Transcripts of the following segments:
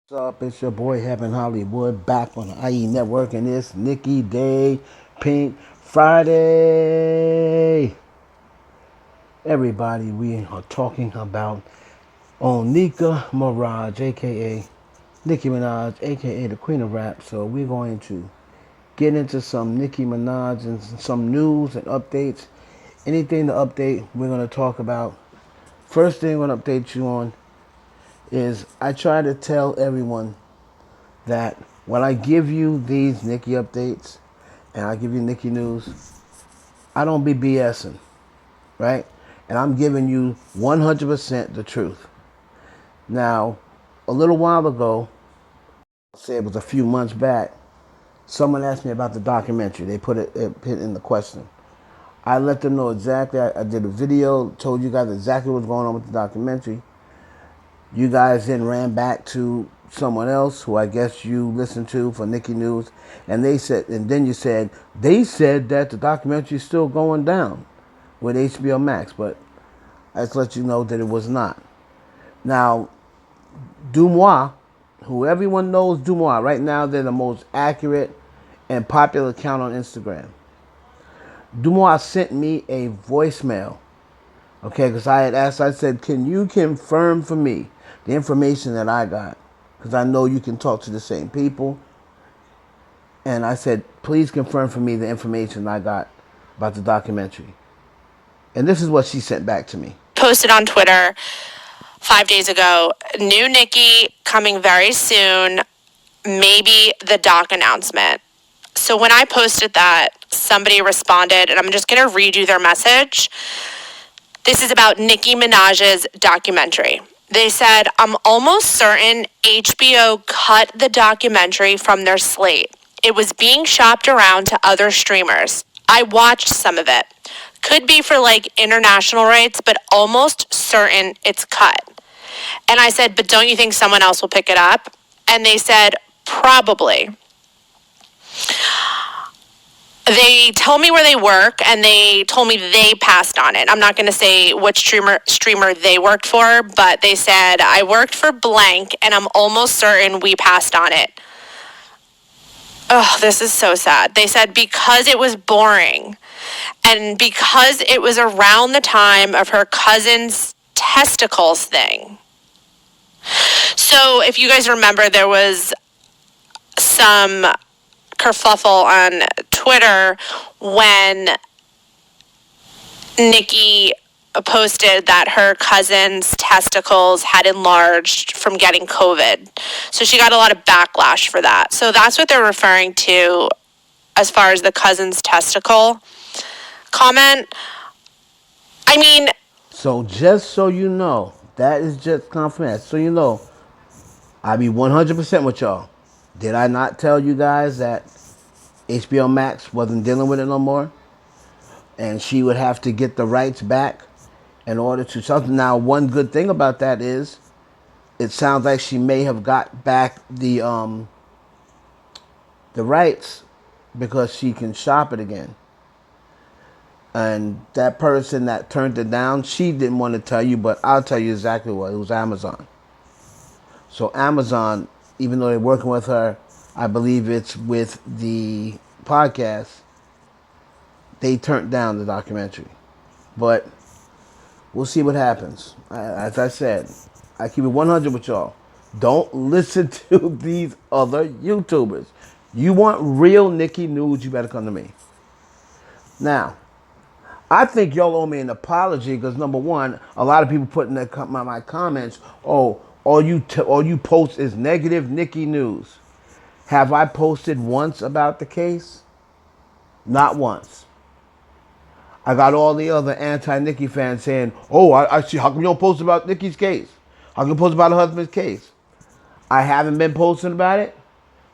What's up? It's your boy Heaven Hollywood back on the IE Network, and it's Nicki Day Pink Friday. Everybody, we are talking about Onika Mirage, aka Nicki Minaj, aka the Queen of Rap. So we're going to get into some Nicki Minaj and some news and updates. Anything to update, we're going to talk about. First thing I'm going to update you on is I try to tell everyone that when I give you these Nicki updates and I give you Nicki news, I don't be BSing, right? And I'm giving you 100% the truth. Now, a little while ago, I'll say it was a few months back, someone asked me about the documentary. They put it in the question. I let them know exactly. I did a video, told you guys exactly what's going on with the documentary. You guys then ran back to someone else who I guess you listened to for Nicki News, and then you said they said that the documentary is still going down with HBO Max, but I just let you know that it was not. Now, Dumois, who everyone knows Dumois, right now they're the most accurate and popular account on Instagram. Dumois sent me a voicemail. Okay, because I had asked, I said, can you confirm for me the information that I got? Because I know you can talk to the same people. And I said, please confirm for me the information I got about the documentary. And this is what she sent back to me. Posted on Twitter 5 days ago, new Nicki coming very soon, maybe the doc announcement. So when I posted that, somebody responded, and I'm just going to read you their message. This is about Nicki Minaj's documentary. They said, I'm almost certain HBO cut the documentary from their slate. It was being shopped around to other streamers. I watched some of it. Could be for like international rights, but almost certain it's cut. And I said, but don't you think someone else will pick it up? And they said, probably. They told me where they work, and they told me they passed on it. I'm not going to say which streamer they worked for, but they said, I worked for blank, and I'm almost certain we passed on it. Oh, this is so sad. They said because it was boring, and because it was around the time of her cousin's testicles thing. So if you guys remember, there was some kerfuffle on Twitter when Nicki posted that her cousin's testicles had enlarged from getting COVID. So she got a lot of backlash for that. So that's what they're referring to as far as the cousin's testicle comment. I mean, So just so you know, that is just confidence. So you know, I be 100% with y'all. Did I not tell you guys that HBO Max wasn't dealing with it no more? And she would have to get the rights back in order to something. Now, one good thing about that is it sounds like she may have got back the rights because she can shop it again. And that person that turned it down, she didn't want to tell you, but I'll tell you exactly what. It was Amazon. So Amazon, even though they're working with her, I believe it's with the podcast, they turned down the documentary. But we'll see what happens. As I said, I keep it 100 with y'all. Don't listen to these other YouTubers. You want real Nicki news, you better come to me. Now, I think y'all owe me an apology because number one, a lot of people put in my comments, oh, all you post is negative Nicki news. Have I posted once about the case? Not once. I got all the other anti-Nicki fans saying, oh, I see, how come you don't post about Nicki's case? How come you post about her husband's case? I haven't been posting about it.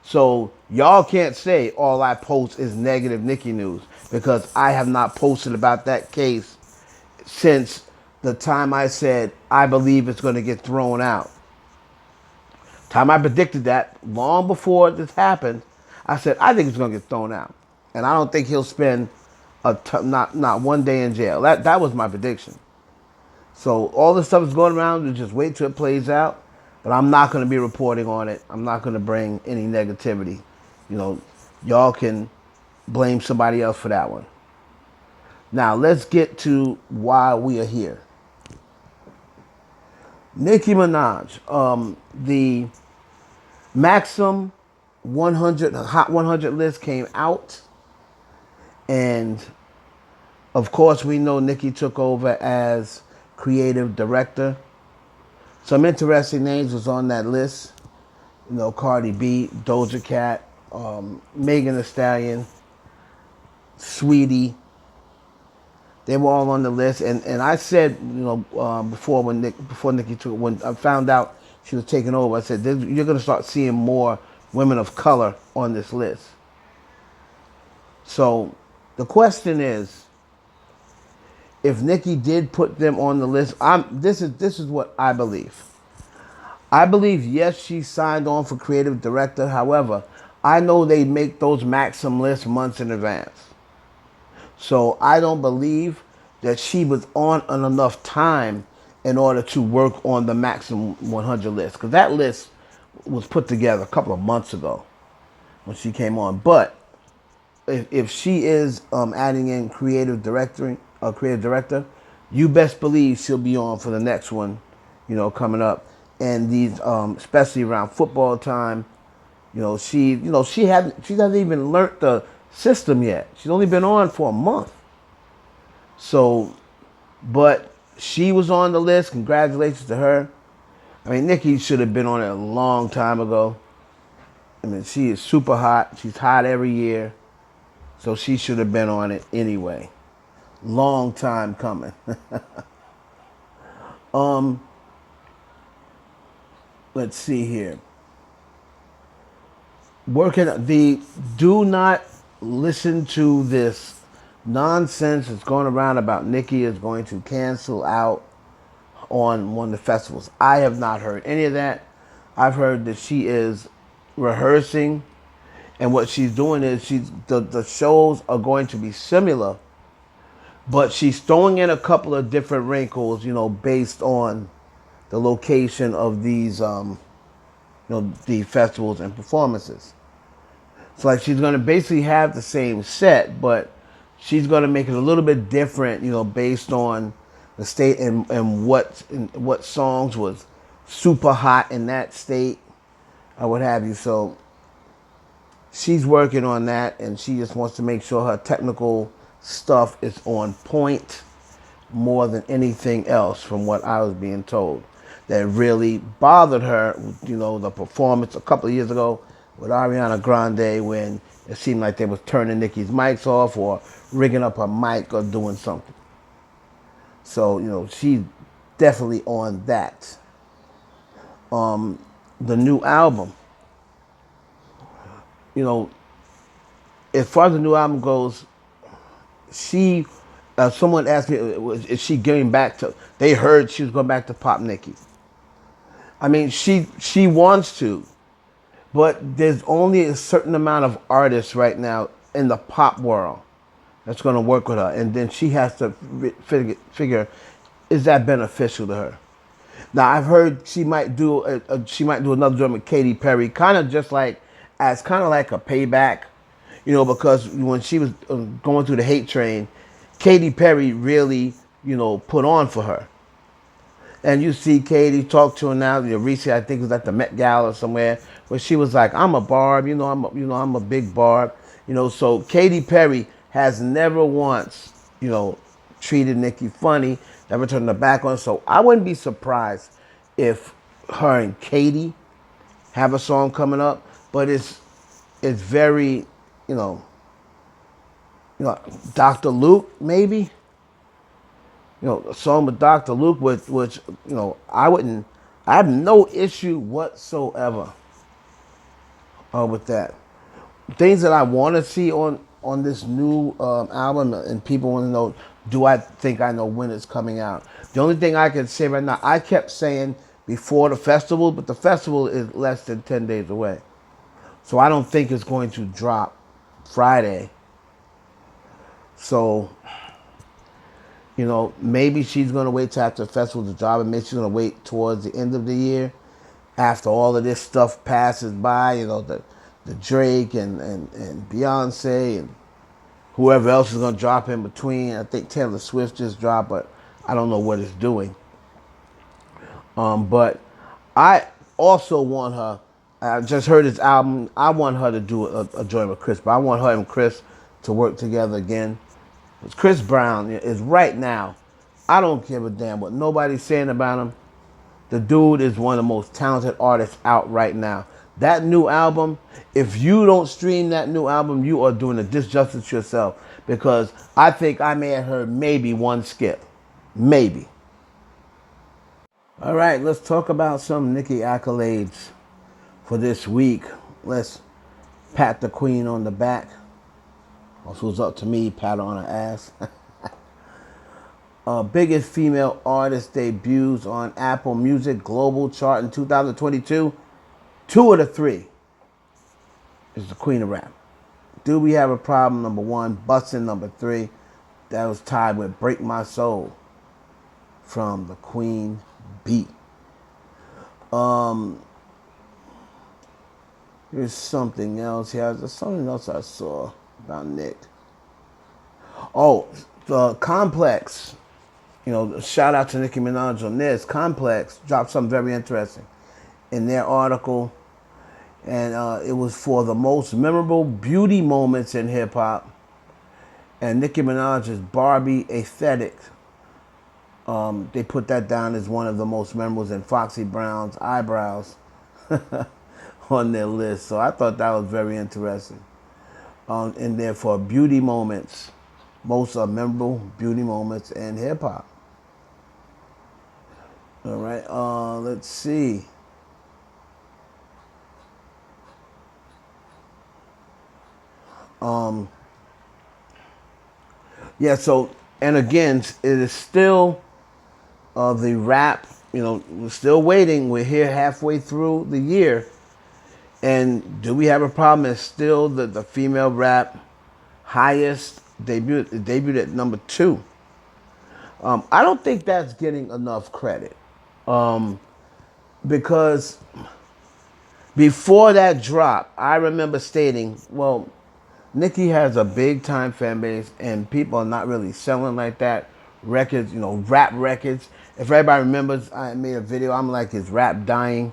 So y'all can't say all I post is negative Nicki news because I have not posted about that case since the time I said I believe it's going to get thrown out. Time I predicted that long before this happened, I said I think it's going to get thrown out, and I don't think he'll spend not one day in jail. That was my prediction. So all this stuff is going around. We just wait till it plays out. But I'm not going to be reporting on it. I'm not going to bring any negativity. You know, y'all can blame somebody else for that one. Now let's get to why we are here. Nicki Minaj, the Maxim 100 Hot 100 list came out, and of course we know Nicki took over as creative director. Some interesting names was on that list. You know, Cardi B, Doja Cat, Megan Thee Stallion, Sweetie. They were all on the list, and I said, before before Nicki took, when I found out she was taking over, I said you're going to start seeing more women of color on this list. So the question is, if Nicki did put them on the list, this is what I believe. I believe yes, she signed on for creative director. However, I know they make those Maxim lists months in advance. So I don't believe that she was on enough time in order to work on the Maxim 100 list. Because that list was put together a couple of months ago when she came on. But if she is adding in creative director, you best believe she'll be on for the next one, coming up. And these, especially around football time, she hasn't even learned the system yet. She's only been on for a month. So, but she was on the list. Congratulations to her. I mean, Nicki should have been on it a long time ago. I mean, she is super hot. She's hot every year. So she should have been on it anyway. Long time coming. um, let's see here. Do not listen to this nonsense that's going around about Nicki is going to cancel out on one of the festivals. I have not heard any of that. I've heard that she is rehearsing, and what she's doing is the shows are going to be similar, but she's throwing in a couple of different wrinkles, based on the location of these, the festivals and performances. So like she's going to basically have the same set, but she's going to make it a little bit different, based on the state and what songs was super hot in that state or what have you. So she's working on that, and she just wants to make sure her technical stuff is on point more than anything else, from what I was being told. That really bothered her, the performance a couple of years ago with Ariana Grande, when it seemed like they was turning Nicki's mics off or rigging up her mic or doing something. So, she's definitely on that. The new album, as far as the new album goes, she, someone asked me, is she getting back to, they heard she was going back to Pop Nicki. I mean, she wants to, but there's only a certain amount of artists right now in the pop world that's going to work with her, and then she has to figure, is that beneficial to her? Now I've heard she might do another joint with Katy Perry, kind of just like as kind of like a payback, because when she was going through the hate train, Katy Perry really put on for her. And you see Katy talk to her now. Recently, I think it was at the Met Gala or somewhere, where she was like, "I'm a Barb, I'm a big Barb, So Katy Perry has never once, treated Nicki funny, never turned her back on. So I wouldn't be surprised if her and Katy have a song coming up. But it's very, Dr. Luke maybe. A song with Dr. Luke, which I have no issue whatsoever with that. Things that I want to see on this new album, and people want to know, do I think I know when it's coming out? The only thing I can say right now, I kept saying before the festival, but the festival is less than 10 days away. So I don't think it's going to drop Friday. So, maybe she's going to wait till after the festival to drop, and maybe she's going to wait towards the end of the year. after all of this stuff passes by, the Drake and Beyonce and whoever else is going to drop in between. I think Taylor Swift just dropped, but I don't know what it's doing. But I also want her. I just heard his album. I want her to do a joint with Chris, but I want her and Chris to work together again. Because Chris Brown is right now. I don't give a damn what nobody's saying about him. The dude is one of the most talented artists out right now. That new album, if you don't stream that new album, you are doing a disjustice to yourself. Because I think I may have heard maybe one skip. Maybe. All right, let's talk about some Nicki accolades for this week. Let's pat the queen on the back. Also, it's up to me, pat her on her ass. Biggest female artist debuts on Apple Music Global Chart in 2022. Two of the three is the queen of rap. Do We Have a Problem, number one. Bustin', number three. That was tied with Break My Soul from the Queen Beat. Here's something else here. There's something else I saw about Nick. Oh, the Complex. Shout out to Nicki Minaj on this. Complex dropped something very interesting in their article. And it was for the most memorable beauty moments in hip hop. And Nicki Minaj's Barbie aesthetic. They put that down as one of the most memorable, and Foxy Brown's eyebrows on their list. So I thought that was very interesting. And therefore, beauty moments, most memorable beauty moments in hip hop. All right, let's see. Yeah, so, and again, it is still the rap, we're still waiting. We're here halfway through the year. And Do We Have a Problem is still the female rap highest debuted at number 2. I don't think that's getting enough credit. Because before that drop, I remember stating, well, Nicki has a big time fan base and people are not really selling like that. Records, rap records. If everybody remembers, I made a video, I'm like, is rap dying?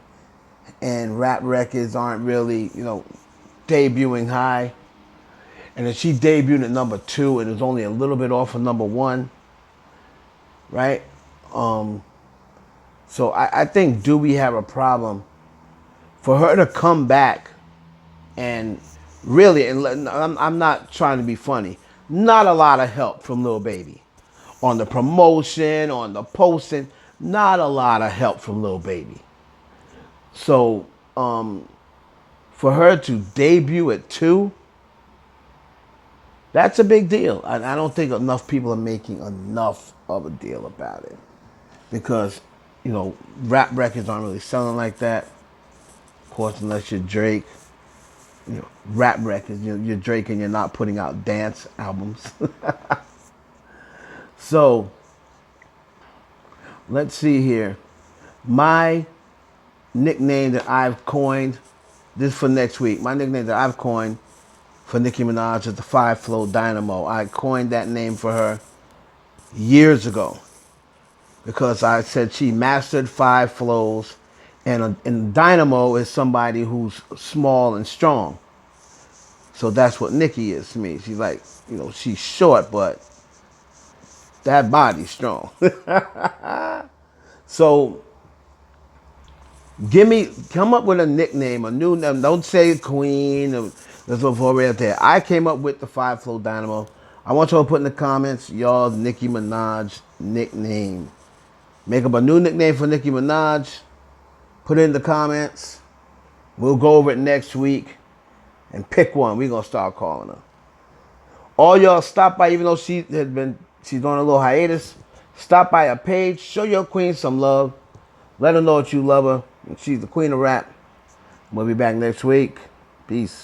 And rap records aren't really, debuting high. And then she debuted at number 2 and it was only a little bit off of number 1. Right? So I think Do We Have a Problem? For her to come back and really, and I'm not trying to be funny, not a lot of help from Lil Baby. On the promotion, on the posting, not a lot of help from Lil Baby. So for her to debut at 2, that's a big deal. I don't think enough people are making enough of a deal about it. Because, rap records aren't really selling like that. Of course, unless you're Drake. Rap records, you're Drake and you're not putting out dance albums. So, let's see here. My nickname that I've coined, this for next week. My nickname that I've coined for Nicki Minaj is the 5 Flow Dynamo. I coined that name for her years ago because I said she mastered 5 flows, and Dynamo is somebody who's small and strong. So that's what Nicki is to me. She's like, she's short, but that body's strong. So come up with a nickname, a new name. Don't say Queen. There's a right up there. I came up with the 5 Flow Dynamo. I want y'all to put in the comments y'all's Nicki Minaj nickname. Make up a new nickname for Nicki Minaj. Put it in the comments. We'll go over it next week and pick one. We're going to start calling her. All y'all stop by, even though she's on a little hiatus. Stop by her page. Show your queen some love. Let her know that you love her. She's the queen of rap. We'll be back next week. Peace.